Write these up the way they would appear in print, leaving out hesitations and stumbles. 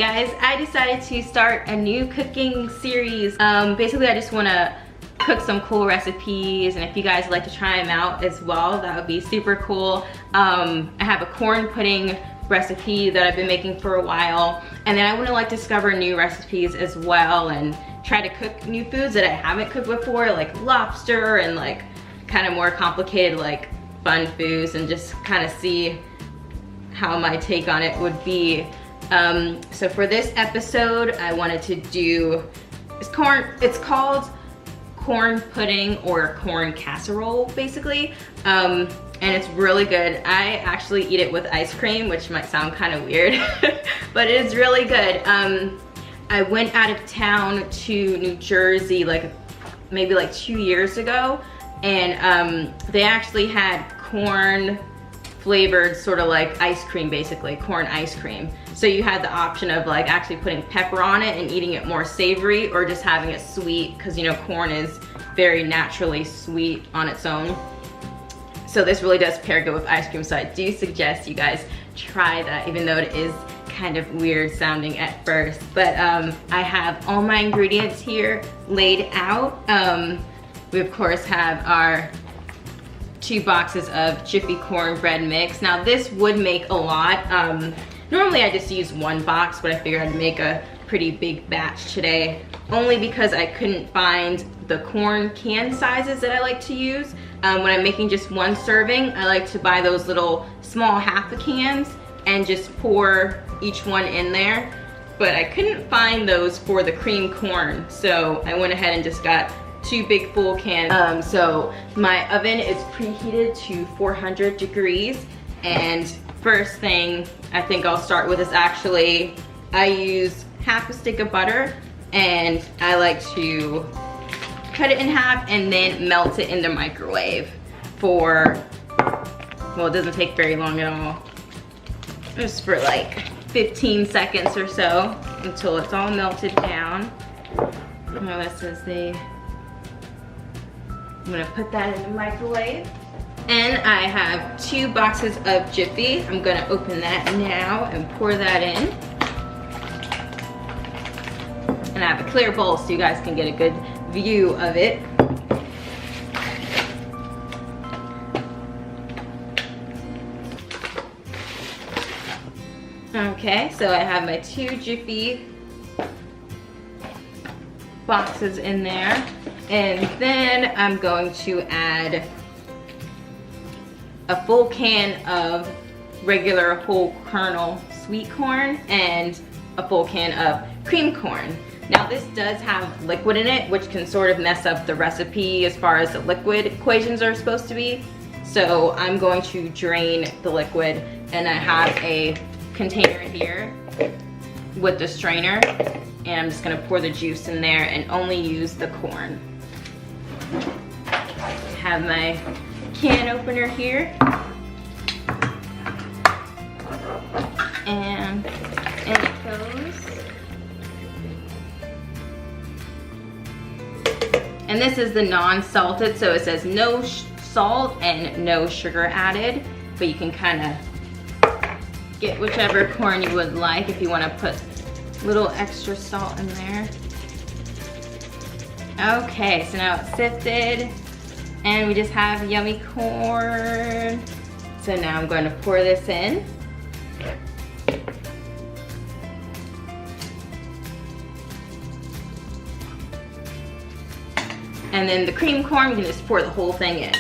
guys, I decided to start a new cooking series. Basically I just want to cook some cool recipes, and if you guys like to try them out as well, that would be super cool. I have a corn pudding recipe that I've been making for a while, and then I want to like discover new recipes as well and try to cook new foods that I haven't cooked before, like lobster and like kind of more complicated like fun foods, and just kind of see how my take on it would be. So for this episode I wanted to do, it's called corn pudding or corn casserole basically, and it's really good. I actually eat it with ice cream, which might sound kind of weird but it is really good. I went out of town to New Jersey maybe 2 years ago, and they actually had corn flavored sort of like ice cream, basically corn ice cream. So you had the option of like actually putting pepper on it and eating it more savory, or just having it sweet, because you know corn is very naturally sweet on its own. So this really does pair good with ice cream, so I do suggest you guys try that, even though it is kind of weird sounding at first. But I have all my ingredients here laid out. We of course have our 2 boxes of Jiffy cornbread mix. Now this would make a lot. Normally I just use 1 box, but I figured I'd make a pretty big batch today, only because I couldn't find the corn can sizes that I like to use. When I'm making just 1 serving, I like to buy those little small half a cans and just pour each one in there. But I couldn't find those for the cream corn, so I went ahead and just got 2 big full cans. So my oven is preheated to 400 degrees, and first thing I think I'll start with is actually, I use half a stick of butter, and I like to cut it in half and then melt it in the microwave for, well, it doesn't take very long at all, just for like 15 seconds or so until it's all melted down. Now this is I'm gonna put that in the microwave. And I have 2 boxes of Jiffy. I'm gonna open that now and pour that in. And I have a clear bowl so you guys can get a good view of it. Okay, so I have my 2 Jiffy boxes in there. And then I'm going to add a full can of regular whole kernel sweet corn and a full can of cream corn. Now this does have liquid in it, which can sort of mess up the recipe as far as the liquid equations are supposed to be. So I'm going to drain the liquid, and I have a container here with the strainer, and I'm just gonna pour the juice in there and only use the corn. I have my can opener here, and in it goes. And this is the non-salted, so it says no salt and no sugar added, but you can kind of get whichever corn you would like if you want to put a little extra salt in there. Okay, so now it's sifted, and we just have yummy corn. So now I'm going to pour this in. And then the cream corn, we can just pour the whole thing in.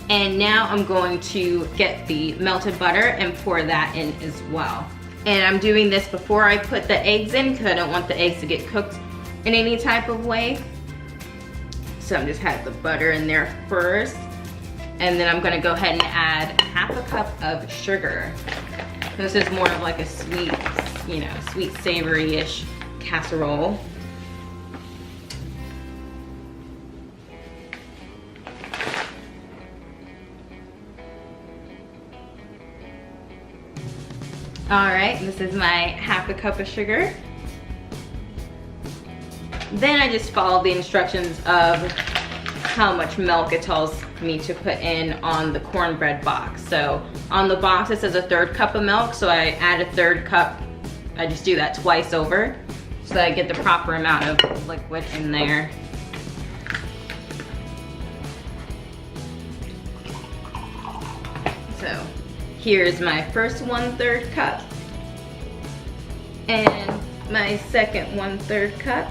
And now I'm going to get the melted butter and pour that in as well. And I'm doing this before I put the eggs in, because I don't want the eggs to get cooked in any type of way. So I'm just have the butter in there first. And then I'm gonna go ahead and add half a cup of sugar. This is more of like a sweet, you know, sweet savory-ish casserole. All right, this is my half a cup of sugar. Then I just follow the instructions of how much milk it tells me to put in on the cornbread box. So on the box it says a 1/3 cup of milk, so I add a 1/3 cup. I just do that twice over so that I get the proper amount of liquid in there. So here's my first 1/3 cup and my second 1/3 cup.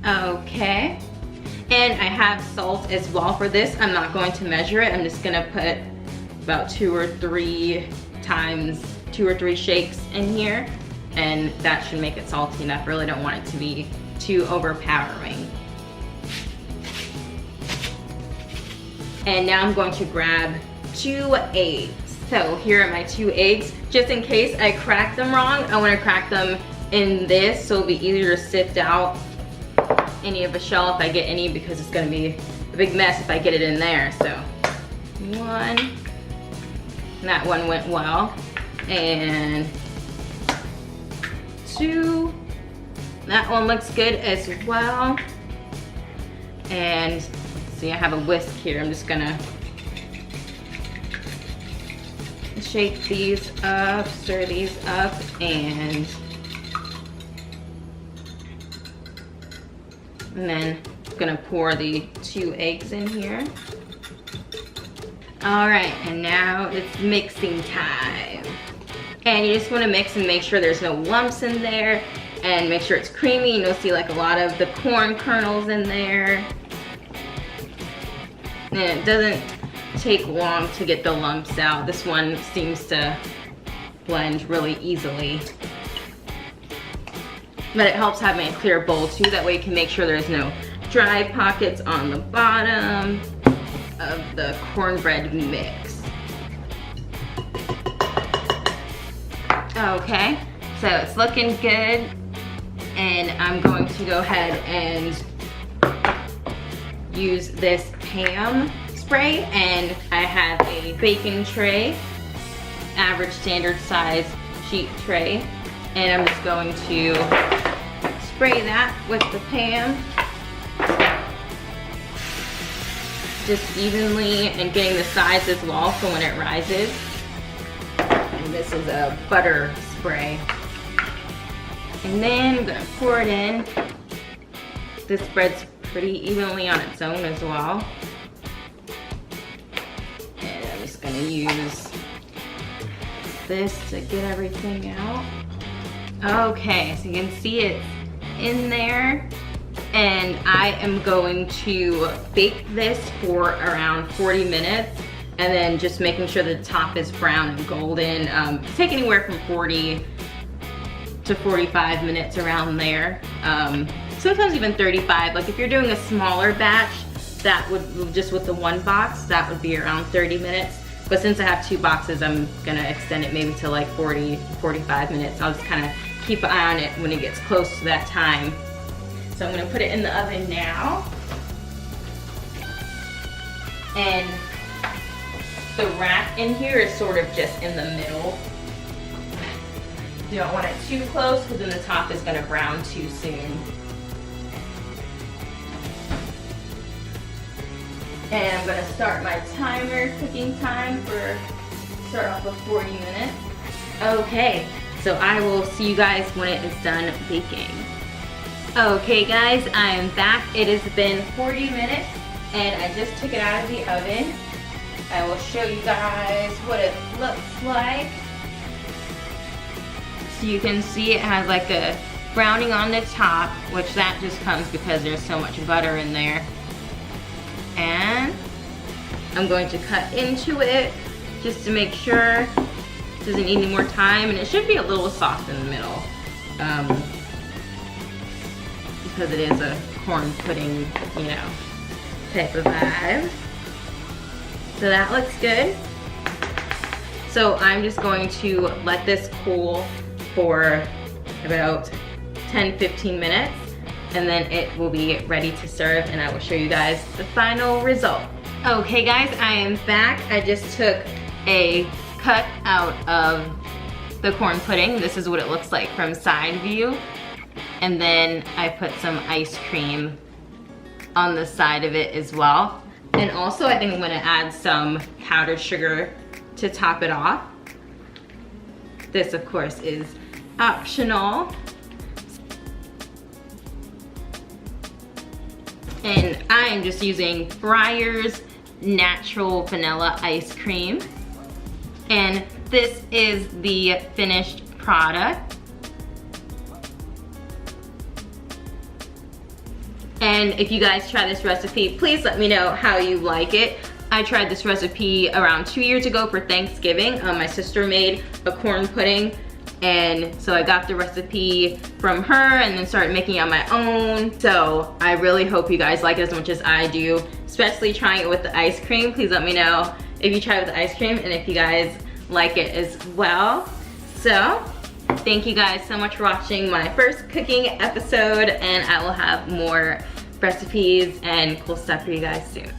Okay, and I have salt as well for this. I'm not going to measure it. I'm just gonna put about 2 or 3 shakes in here, and that should make it salty enough. Really don't want it to be too overpowering. And now I'm going to grab 2 eggs. So here are my 2 eggs. Just in case I crack them wrong, I want to crack them in this so it'll be easier to sift out any of the shell if I get any, because it's going to be a big mess if I get it in there. So 1, that one went well, and 2, that one looks good as well. And see, I have a whisk here. I'm just gonna shake these up, stir these up, and then I'm gonna pour the 2 eggs in here. All right, and now it's mixing time. And you just wanna mix and make sure there's no lumps in there, and make sure it's creamy. You'll see like a lot of the corn kernels in there. And it doesn't take long to get the lumps out. This one seems to blend really easily. But it helps having a clear bowl too. That way you can make sure there's no dry pockets on the bottom of the cornbread mix. Okay, so it's looking good. And I'm going to go ahead and use this Pam spray, and I have a baking tray, average standard size sheet tray, and I'm just going to spray that with the Pam just evenly and getting the sides as well for when it rises. And this is a butter spray. And then I'm gonna pour it in. This spreads pretty evenly on its own as well. And I'm just gonna use this to get everything out. Okay, so you can see it's in there. And I am going to bake this for around 40 minutes. And then just making sure the top is brown and golden. Take anywhere from 40 to 45 minutes around there. Sometimes even 35. Like if you're doing a smaller batch, that would, just with the 1 box, that would be around 30 minutes. But since I have 2 boxes, I'm gonna extend it maybe to like 40, 45 minutes. I'll just kind of keep an eye on it when it gets close to that time. So I'm gonna put it in the oven now. And the rack in here is sort of just in the middle. You don't want it too close because then the top is gonna brown too soon. And I'm gonna start my timer, cooking time start off with 40 minutes. Okay, so I will see you guys when it is done baking. Okay guys, I am back. It has been 40 minutes and I just took it out of the oven. I will show you guys what it looks like. So you can see it has like a browning on the top, which that just comes because there's so much butter in there. And I'm going to cut into it just to make sure it doesn't need any more time, and it should be a little soft in the middle because it is a corn pudding, you know, type of vibe. So that looks good. So I'm just going to let this cool for about 10-15 minutes, and then it will be ready to serve, and I will show you guys the final result. Okay guys, I am back. I just took a cut out of the corn pudding. This is what it looks like from side view. And then I put some ice cream on the side of it as well. And also I think I'm gonna add some powdered sugar to top it off. This of course is optional. And I am just using Breyer's natural vanilla ice cream. And this is the finished product. And if you guys try this recipe, please let me know how you like it. I tried this recipe around 2 years ago for Thanksgiving. My sister made a corn pudding, and so I got the recipe from her and then started making it on my own. So I really hope you guys like it as much as I do, especially trying it with the ice cream. Please let me know if you try it with the ice cream and if you guys like it as well. So thank you guys so much for watching my first cooking episode, and I will have more recipes and cool stuff for you guys soon.